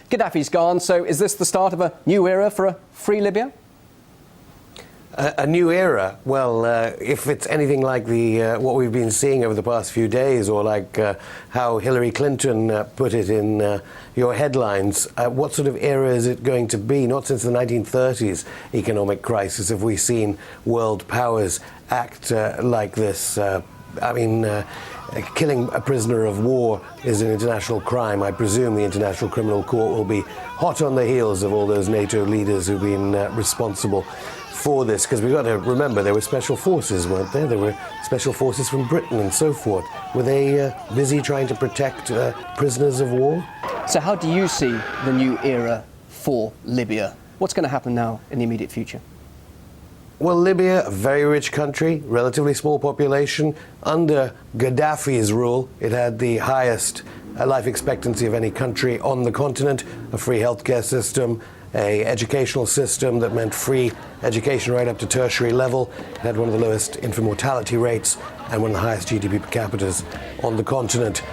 Gaddafi's gone, so is this the start of a new era for a free Libya? A new era? Well, if it's anything like what we've been seeing over the past few days, or like how Hillary Clinton put it in your headlines, what sort of era is it going to be? Not since the 1930s economic crisis have we seen world powers act like this. Killing a prisoner of war is an international crime. I presume the International Criminal Court will be hot on the heels of all those NATO leaders who've been responsible for this, because we've got to remember there were special forces, weren't there? There were special forces from Britain and so forth. Were they busy trying to protect prisoners of war? So how do you see the new era for Libya? What's going to happen now in the immediate future? Well, Libya, a very rich country, relatively small population. Under Gaddafi's rule, it had the highest life expectancy of any country on the continent, a free healthcare system, an educational system that meant free education right up to tertiary level. It had one of the lowest infant mortality rates and one of the highest GDP per capita on the continent.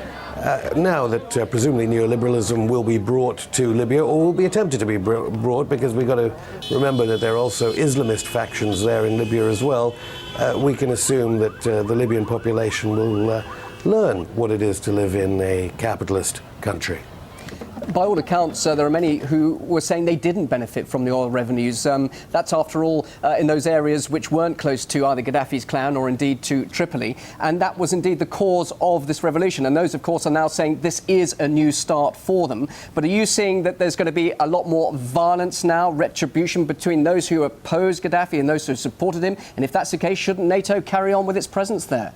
Now that presumably neoliberalism will be brought to Libya, or will be attempted to be brought, because we've got to remember that there are also Islamist factions there in Libya as well, we can assume that the Libyan population will learn what it is to live in a capitalist country. By all accounts, there are many who were saying they didn't benefit from the oil revenues. That's, after all, in those areas which weren't close to either Gaddafi's clan or indeed to Tripoli. And that was indeed the cause of this revolution. And those, of course, are now saying this is a new start for them. But are you seeing that there's going to be a lot more violence now, retribution between those who oppose Gaddafi and those who supported him? And if that's the case, shouldn't NATO carry on with its presence there?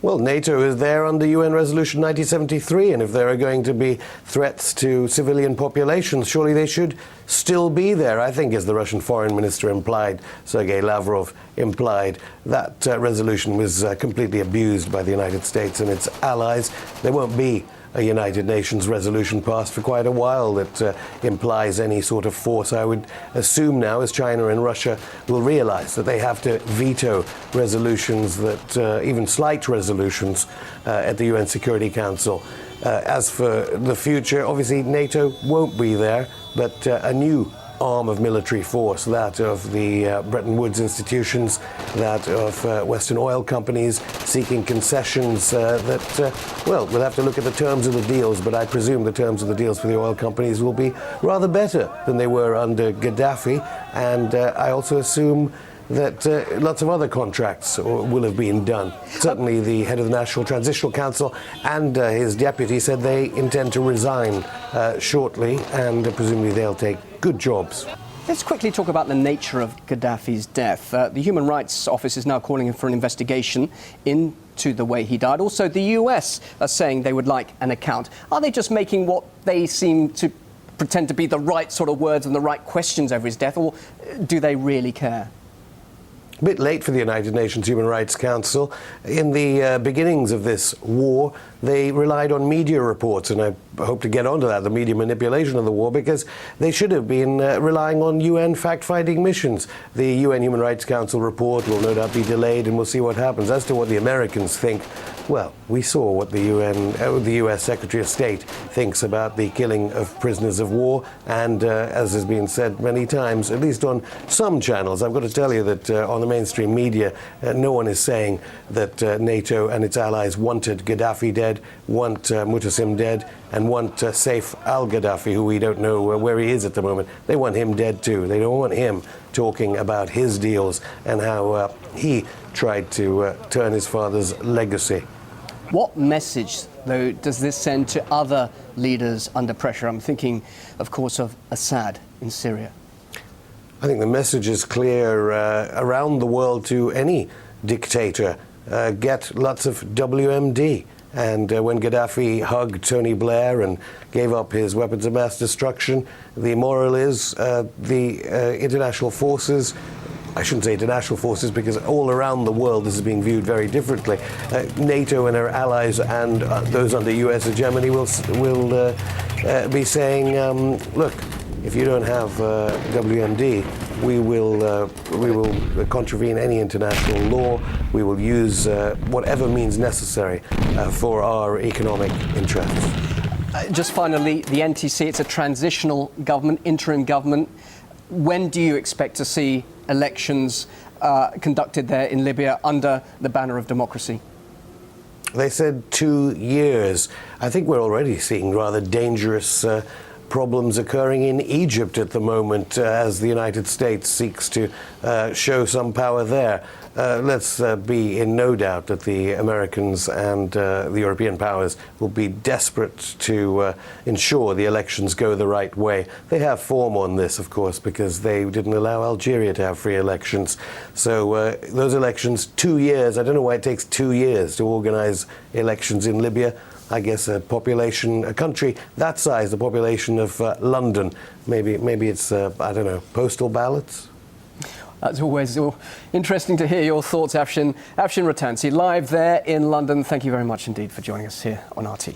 Well, NATO is there under UN Resolution 1973, and if there are going to be threats to civilian populations, surely they should still be there. I think, as the Russian foreign minister implied, Sergei Lavrov implied, that resolution was completely abused by the United States and its allies. There won't be a United Nations resolution passed for quite a while that implies any sort of force. I would assume now, as China and Russia will realize that they have to veto resolutions, that even slight resolutions at the UN Security Council. As for the future, obviously NATO won't be there, but a new arm of military force, that of the Bretton Woods institutions, that of Western oil companies seeking concessions we'll have to look at the terms of the deals, but I presume the terms of the deals for the oil companies will be rather better than they were under Gaddafi, and I also assume that lots of other contracts will have been done. Certainly the head of the National Transitional Council and his deputy said they intend to resign shortly, and presumably they'll take good jobs. Let's quickly talk about the nature of Gaddafi's death. The Human Rights Office is now calling for an investigation into the way he died. Also, the US are saying they would like an account. Are they just making what they seem to pretend to be the right sort of words and the right questions over his death, or do they really care? A bit late for the United Nations Human Rights Council. In the beginnings of this war, they relied on media reports, and I hope to get onto that, the media manipulation of the war, because they should have been relying on UN fact-finding missions. The UN Human Rights Council report will no doubt be delayed, and we'll see what happens. As to what the Americans think, well, we saw what the US Secretary of State thinks about the killing of prisoners of war, and as has been said many times, at least on some channels, I've got to tell you that on the mainstream media, no one is saying that NATO and its allies wanted Gaddafi dead, want Mutassim dead, and want Saif al-Gaddafi, who we don't know where he is at the moment. They want him dead too. They don't want him talking about his deals and how he tried to turn his father's legacy. What message, though, does this send to other leaders under pressure? I'm thinking, of course, of Assad in Syria. I think the message is clear around the world to any dictator. Get lots of WMD. And when Gaddafi hugged Tony Blair and gave up his weapons of mass destruction, the moral is the international forces, I shouldn't say international forces because all around the world this is being viewed very differently. NATO and our allies and those under US hegemony will be saying, look, if you don't have WMD, we will contravene any international law. We will use whatever means necessary for our economic interests. Just finally, the NTC, it's a transitional government, interim government. When do you expect to see elections conducted there in Libya under the banner of democracy? They said 2 years. I think we're already seeing rather dangerous problems occurring in Egypt at the moment as the United States seeks to show some power there. Let's be in no doubt that the Americans and the European powers will be desperate to ensure the elections go the right way. They have form on this, of course, because they didn't allow Algeria to have free elections. So those elections, 2 years, I don't know why it takes 2 years to organize elections in Libya. I guess a country that size, the population of London, maybe it's, I don't know, postal ballots? That's always interesting to hear your thoughts, Afshin Rattansi, live there in London. Thank you very much indeed for joining us here on RT.